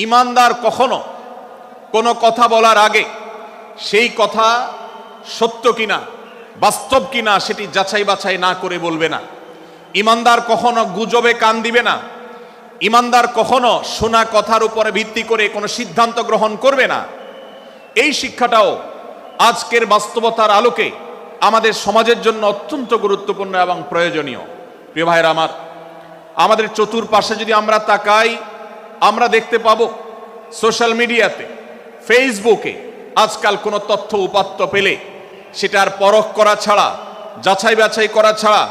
ইমানদার কখনো কোনো কথা বলার আগে সেই কথা সত্য কিনা, বাস্তব কিনা সেটি যাচাই বাছাই না করে বলবে না। ইমানদার কখনো গুজবে কান দিবে না। ইমানদার কখনো শোনা কথার উপরে ভিত্তি করে কোনো সিদ্ধান্ত গ্রহণ করবে না। এই শিক্ষাটাও আজকের বাস্তবতার আলোকে আমাদের সমাজের জন্য অত্যন্ত গুরুত্বপূর্ণ এবং প্রয়োজনীয়। প্রিয় ভাইরা আমার, আমাদের চতুর্পাশে যদি আমরা তাকাই, আমরা দেখতে পাবো সোশ্যাল মিডিয়াতে, ফেসবুকে আজকাল কোনো তথ্য উপাত্ত পেলে সেটার পরখ করা ছাড়া, যাচাই বাছাই করা ছাড়া,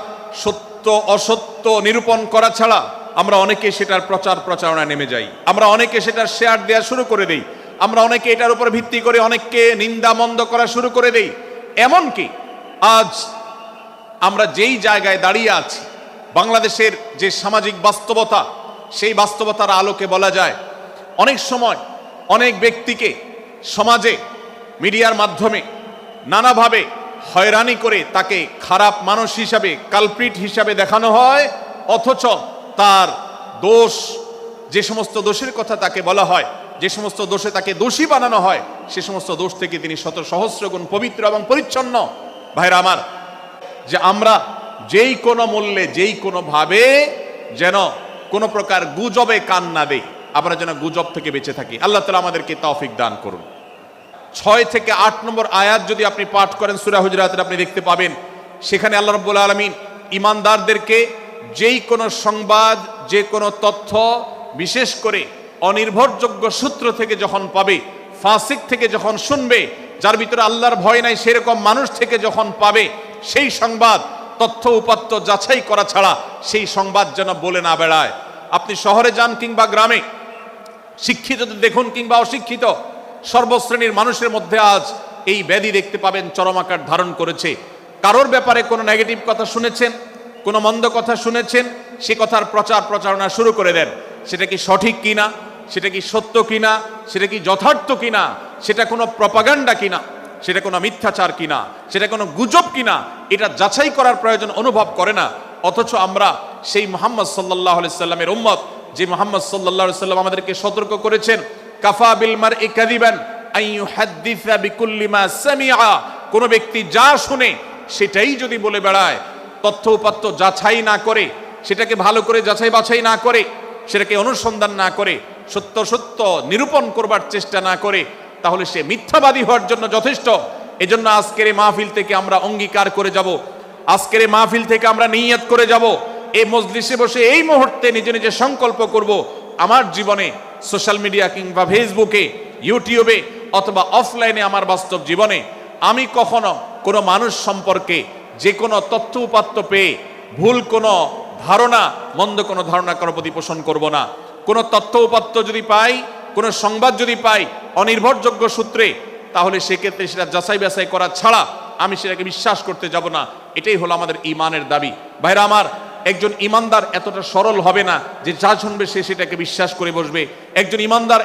সত্য অসত্য নিরূপণ করা ছাড়া আমরা অনেকে সেটার প্রচার প্রচারণায় নেমে যাই। আমরা অনেকে সেটার শেয়ার দেওয়া শুরু করে দেই। আমরা অনেকে এটার উপর ভিত্তি করে অনেককে নিন্দা মন্দ করা শুরু করে দেই। এমনকি আজ আমরা যেই জায়গায় দাঁড়িয়ে আছি, বাংলাদেশের যে সামাজিক বাস্তবতা, সেই বাস্তবতার আলোকে বলা যায় অনেক সময় অনেক ব্যক্তিকে সমাজে মিডিয়ার মাধ্যমে নানাভাবে হয়রানি করে তাকে খারাপ মানুষ হিসাবে, কালপ্রিট হিসাবে দেখানো হয়, অথচ তার দোষ, যে সমস্ত দোষের কথা তাকে বলা হয়, যে সমস্ত দোষে তাকে দোষী বানানো হয়, সে সমস্ত দোষ থেকে তিনি শত সহস্র গুণ পবিত্র এবং পরিচ্ছন্ন। ভাইরা আমার, যে আমরা যেই কোনো মূল্যে, যেই কোনো ভাবে যেন কোনো প্রকার গুজবে কান না দেই, আমরা যেন গুজব থেকে বেঁচে থাকি। আল্লাহ তাআলা আমাদেরকে তৌফিক দান করুন। 6 থেকে 8 নম্বর আয়াত যদি আপনি পাঠ করেন সূরা হুজুরাতের, আপনি দেখতে পাবেন সেখানে আল্লাহ রাব্বুল আলামিন ঈমানদারদেরকে যেই কোনো সংবাদ, যে কোনো তথ্য, বিশেষ করে অনির্ভরযোগ্য সূত্র থেকে যখন পাবে, ফাসিক থেকে যখন শুনবে, যার ভিতরে আল্লাহর ভয় নাই সেরকম মানুষ থেকে যখন পাবে, সেই সংবাদ তথ্য উপাত্ত যাচাই করা ছাড়া সেই সংবাদ যেন বলে না বেড়ায়। আপনি শহরে যান কিংবা গ্রামে, শিক্ষিত দেখুন কিংবা অশিক্ষিত, সর্বশ্রেণীর মানুষের মধ্যে আজ এই ব্যাধি দেখতে পাবেন চরম আকার ধারণ করেছে। কারোর ব্যাপারে কোনো নেগেটিভ কথা শুনেছেন, কোনো মন্দ কথা শুনেছেন, সে কথার প্রচার প্রচারণা শুরু করে দেন। সেটা কি সঠিক কিনা, সেটা কি সত্য কিনা, সেটা কি যথার্থ কিনা, সেটা কোনো প্রপাগান্ডা কিনা, সেটা কোনো মিথ্যাচার কিনা, সেটা কোনো গুজব কিনা, এটা যাচাই করার প্রয়োজন অনুভব করে না। অথচ আমরা সেই মুহাম্মদ সাল্লাল্লাহু আলাইহি সাল্লামের উম্মত, যে মুহাম্মদ সাল্লাল্লাহু আলাইহি সাল্লাম আমাদেরকে সতর্ক করেছেন, কাফা বিল মারই কাযিবান আন ইউহাদ্দিসা বিকুল্লি মা সামিআ, কোন ব্যক্তি যা শুনে সেটাই যদি বলে বেড়ায়, তথ্য উপাত্ত যাচাই না করে, সেটাকে ভালো করে যাচাই বাছাই না করে, সেটাকে অনুসন্ধান না করে, সত্য সত্য নিরূপণ করবার চেষ্টা না করে, তাহলে সে মিথ্যাবাদী হওয়ার জন্য যথেষ্ট। এজন্য আজকের এই মাহফিল থেকে আমরা অঙ্গীকার করে যাব, আজকের এই মাহফিল থেকে আমরা নিয়ত করে যাব, এই মজলিসে বসে এই মুহূর্তে নিজে নিজে সংকল্প করব, আমার জীবনে সোশ্যাল মিডিয়া কিংবা ফেসবুকে, ইউটিউবে অথবা অফলাইনে আমার বাস্তব জীবনে আমি কখনো কোনো মানুষ সম্পর্কে যে কোনো তথ্য উপাত্ত পেয়ে ভুল কোনো ধারণা, মন্দ কোনো ধারণা কারো প্রতি পোষণ করব না। কোনো তথ্য উপাত্ত যদি পাই, কোনো সংবাদ যদি পাই অনির্ভরযোগ্য সূত্রে, তাহলে সেক্ষেত্রে সেটা যাচাই বাছাই করা ছাড়া আমি সেটাকে বিশ্বাস করতে যাব না। এটাই হলো আমাদের ঈমানের দাবি। ভাইরা আমার, একজন ঈমানদার এতটা সরল হবে না যে যা শুনবে সে সেটাকে বিশ্বাস করে বসবে। একজন ঈমানদার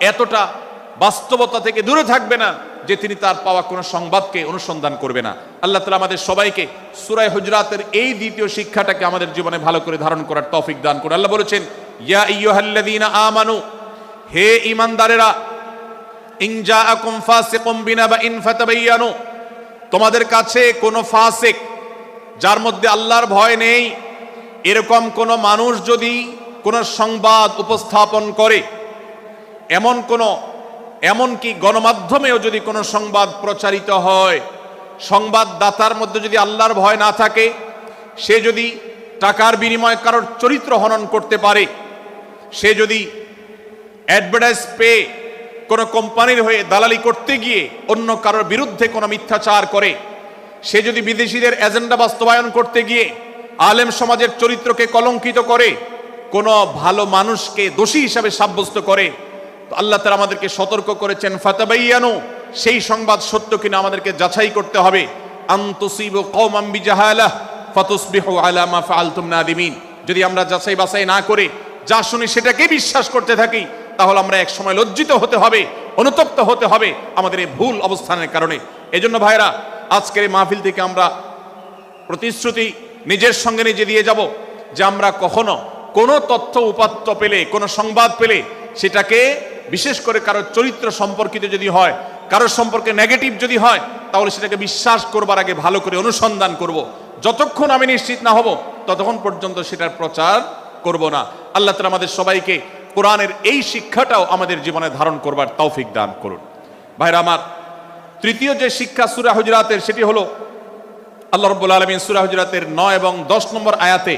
এতটা বাস্তবতা থেকে দূরে থাকবে না যে তিনি তার পাওয়া কোনো সংবাদকে অনুসন্ধান করবে না। আল্লাহ তাআলা আমাদের সবাইকে সূরা হুজুরাতের এই দ্বিতীয় শিক্ষাটাকে আমাদের জীবনে ভালো করে ধারণ করার তৌফিক দান করুন। আল্লাহ বলেছেন, ইয়া আইয়ুহাল্লাযীনা আমানু, হে ঈমানদারেরা, ইন জাআকুম ফাসিকুম বিনাবাইন ফাতাবায়ানু, তোমাদের কাছে কোনো ফাসিক, যার মধ্যে আল্লাহর ভয় নেই, এরকম কোন মানুষ যদি কোন সংবাদ উপস্থাপন করে, এমনকি গণমাধ্যমেও যদি কোনো সংবাদ প্রচারিত হয়, সংবাদদাতার মধ্যে যদি আল্লাহর ভয় না থাকে, সে যদি টাকার বিনিময়ে কারোর চরিত্র হনন করতে পারে, সে যদি অ্যাডভার্টাইজ পেয়ে কোনো কোম্পানির হয়ে দালালি করতে গিয়ে অন্য কারোর বিরুদ্ধে কোনো মিথ্যাচার করে, সে যদি বিদেশিদের এজেন্ডা বাস্তবায়ন করতে গিয়ে আলেম সমাজের চরিত্রকে কলঙ্কিত করে, কোনো ভালো মানুষকে দোষী হিসাবে সাব্যস্ত করে, তো আল্লাহ তাআলা আমাদেরকে সতর্ক করেছেন, ফাতাবায়ানু, সেই সংবাদ সত্য কিনা আমাদেরকে যাচাই করতে হবে। আন তুসিবু কওমান বিজাহালাহ ফাতুসবিহু আলা মা ফাআলতুম নাদিমিন, যদি আমরা যাচাই বাছাই না করে যা শুনি সেটাকে বিশ্বাস করতে থাকি, তাহলে আমরা এক সময় লজ্জিত হতে হবে, অনুতপ্ত হতে হবে আমাদের এই ভুল অবস্থানের কারণে। এজন্য ভাইরা, আজকের এই মাহফিল থেকে আমরা প্রতিশ্রুতি নিজের সঙ্গে নিজে দিয়ে যাব যে আমরা কখনো কোনো তথ্য উপাত্ত পেলে, কোনো সংবাদ পেলে সেটাকে বিশেষ করে কারোর চরিত্র সম্পর্কিত যদি হয়, কারোর সম্পর্কে নেগেটিভ যদি হয়, তাহলে সেটাকে বিশ্বাস করবার আগে ভালো করে অনুসন্ধান করব। যতক্ষণ আমি নিশ্চিত না হব ততক্ষণ পর্যন্ত সেটার প্রচার করব না। আল্লাহ তাআলা আমাদের সবাইকে কোরআনের এই শিক্ষাটাও আমাদের জীবনে ধারণ করবার তৌফিক দান করুন। ভাইরা আমার, তৃতীয় যে শিক্ষা সূরা হুজুরাতের, সেটি হলো আল্লাহ রাব্বুল আলামিন সূরা হুজুরাতের 9 এবং 10 নম্বর আয়াতে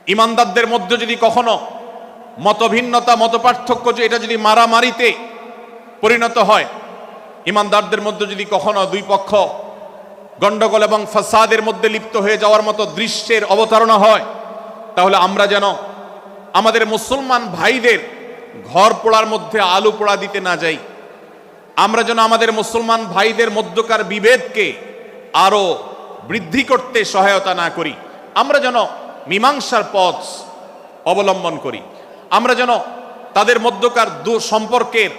ঈমানদারদের মধ্যে যদি কখনো মতভিন্নতা, মতপার্থক্য, যে এটা যদি মারামারিতে পরিণত হয়, ঈমানদারদের মধ্যে যদি কখনো দুই পক্ষ গন্ডগোল এবং ফাসাদের মধ্যে লিপ্ত হয়ে যাওয়ার মতো দৃশ্যের অবতারণা হয়, তাহলে আমরা যেন আমাদের মুসলমান ভাইদের ঘর পোড়ার মধ্যে আলু পোড়া দিতে না যাই। আমরা যেন আমাদের মুসলমান ভাইদের মধ্যকার বিভেদকে আরো বৃদ্ধি করতে সহায়তা না করি। আমরা যেন মীমাংসার পথ অবলম্বন করি। আমরা যেন তাদের মধ্যকার সম্পর্কের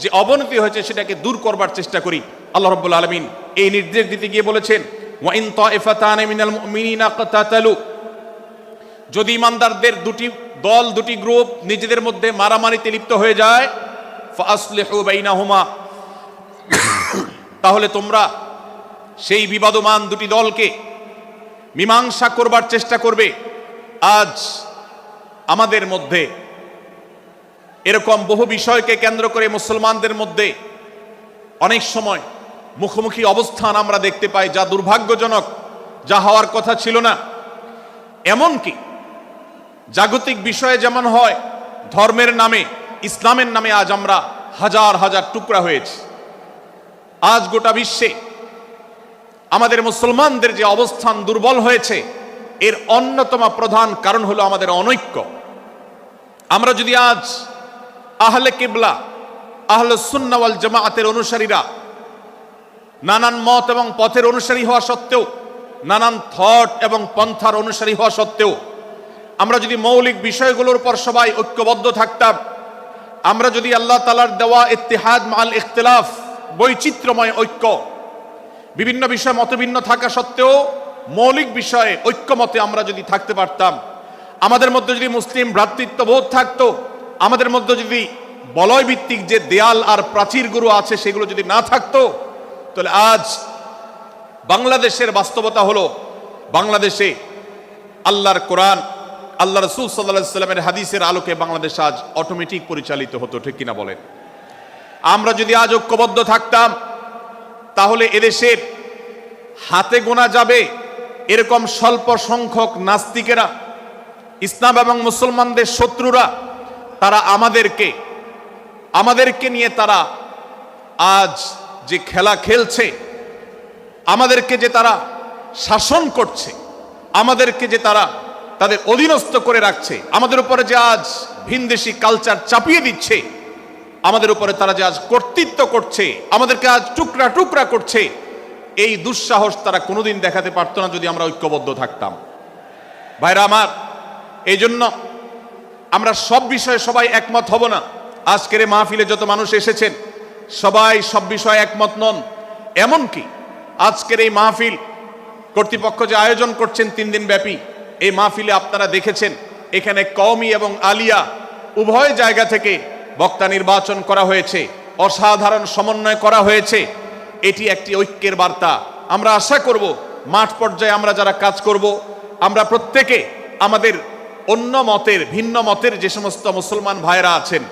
যে অবনতি হয়েছে সেটাকে দূর করবার চেষ্টা করি। আল্লাহ রাব্বুল আলামিন এই নির্দেশ দিতে গিয়ে বলেছেন, ওয়া ইন তাইফাতানি মিনাল মুমিনিনা ইকতাতালু, যদি ঈমানদারদের দুটি দল, দুটি গ্রুপ নিজেদের মধ্যে মারামারিতে লিপ্ত হয়ে যায়, ফাসলিহু বাইনাহুমা, তাহলে তোমরা সেই বিবাদমান দুটি দলকে মীমাংসা করবার চেষ্টা করবে। আজ আমাদের মধ্যে এরকম বহু বিষয়কে কেন্দ্র করে মুসলমানদের মধ্যে অনেক সময় মুখোমুখি অবস্থান আমরা দেখতে পাই, যা দুর্ভাগ্যজনক, যা হওয়ার কথা ছিল না। এমনকি জাগতিক বিষয়ে যেমন হয়, ধর্মের নামে, ইসলামের নামে আজ আমরা হাজার হাজার টুকরা হয়েছি। আজ গোটা বিশ্বে আমাদের মুসলমানদের যে অবস্থান দুর্বল হয়েছে, এর অন্যতম প্রধান কারণ হলো আমাদের অনৈক্য। আমরা যদি আজ আহলে কিবলা, আহলে সুন্নাহ ওয়াল জামাআতের অনুসারীরা নানান মত এবং পথের অনুসারী হওয়া সত্ত্বেও, নানান থট এবং পন্থার অনুসারী হওয়া সত্ত্বেও, আমরা যদি মৌলিক বিষয়গুলোর উপর সবাই ঐক্যবদ্ধ থাকতাম, আমরা যদি আল্লাহ তাআলার দেওয়া ইত্তিহাদ মাল ইখতিলাফ, বৈচিত্র্যময় ঐক্য, বিভিন্ন বিষয় মতভিন্ন থাকা সত্ত্বেও মৌলিক বিষয়ে ঐক্যমতে আমরা যদি থাকতে পারতাম, আমাদের মধ্যে যদি মুসলিম ভ্রাতৃত্ববোধ থাকতো, আমাদের মধ্যে যদি বলয় ভিত্তিক যে দেয়াল আর প্রাচীরগুলো আছে সেগুলো যদি না থাকতো, তাহলে আজ বাংলাদেশের বাস্তবতা হলো, বাংলাদেশে আল্লাহর কোরআন, আল্লাহ রাসূল সাল্লাল্লাহু আলাইহি ওয়াসাল্লামের হাদিসের আলোকে বাংলাদেশ আজ অটোমেটিক পরিচালিত হতো, ঠিক কিনা বলেন? আমরা যদি আজ ঐক্যবদ্ধ থাকতাম, তাহলে এদেশের হাতে গোনা যাবে এরকম স্বল্প সংখ্যক নাস্তিকেরা, ইসলাম এবং মুসলমানদের শত্রুরা, তারা আমাদেরকে নিয়ে তারা আজ যে খেলা খেলছে, আমাদেরকে যে তারা শাসন করছে, আমাদেরকে যে তারা তাদের অধীনস্থ করে রাখছে, আমাদের উপরে যে আজ ভিনদেশি কালচার চাপিয়ে দিচ্ছে, আমাদের উপরে তারা যে আজ কর্তৃত্ব করছে, আমাদেরকে আজ টুকরা টুকরা করছে, এই দুঃসাহস তারা কোনোদিন দেখাতে পারতো না যদি আমরা ঐক্যবদ্ধ থাকতাম। ভাইরা আমার, এই জন্য আমরা সব বিষয়ে সবাই একমত হব না। আজকের এই মাহফিলে যত মানুষ এসেছেন সবাই সব বিষয়ে একমত নন। এমনকি আজকের এই মাহফিল কর্তৃপক্ষ যে আয়োজন করছেন 3 দিন ব্যাপী, এই মাহফিলে আপনারা দেখেছেন এখানে কওমি এবং আলিয়া উভয় জায়গা থেকে বক্তা নির্বাচন করা হয়েছে, অসাধারণ সমন্বয় করা হয়েছে। এটি একটি ঐক্যের বার্তা। আমরা আশা করব মাঠ পর্যায়ে আমরা যারা কাজ করব, আমরা প্রত্যেকে আমাদের অন্য মতের, ভিন্ন মতের যে সমস্ত মুসলমান ভাইরা আছেন,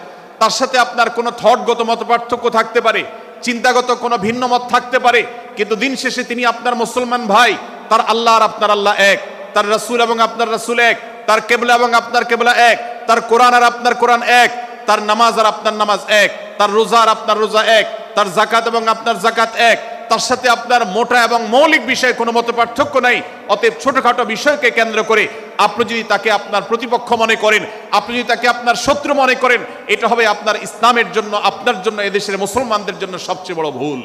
তার সাথে আপনার কোনো থটগত মত পার্থক্য থাকতে পারে, চিন্তাগত কোনো ভিন্ন মত থাকতে পারে, কিন্তু দিন শেষে তিনি আপনার মুসলমান ভাই। তার আল্লাহ আর আপনার আল্লাহ এক, তার রাসূল এবং আপনার রাসূল এক, তার কিবলা এবং আপনার কিবলা এক, তার কোরআন আর আপনার কোরআন এক, তার নামাজ আর আপনার নামাজ এক, তার রোজা আর আপনার রোজা এক, তার যাকাত এবং আপনার যাকাত এক। তার সাথে আপনার মোটা এবং মৌলিক বিষয়ে কোনো মত পার্থক্য নাই। অতএব ছোটখাটো বিষয়কে কেন্দ্র করে আপনি যদি তাকে আপনার প্রতিপক্ষ মনে করেন, আপনি যদি তাকে আপনার শত্রু মনে করেন, এটা হবে আপনার ইসলামের জন্য, আপনার জন্য, এদেশের মুসলমানদের জন্য সবচেয়ে বড় ভুল।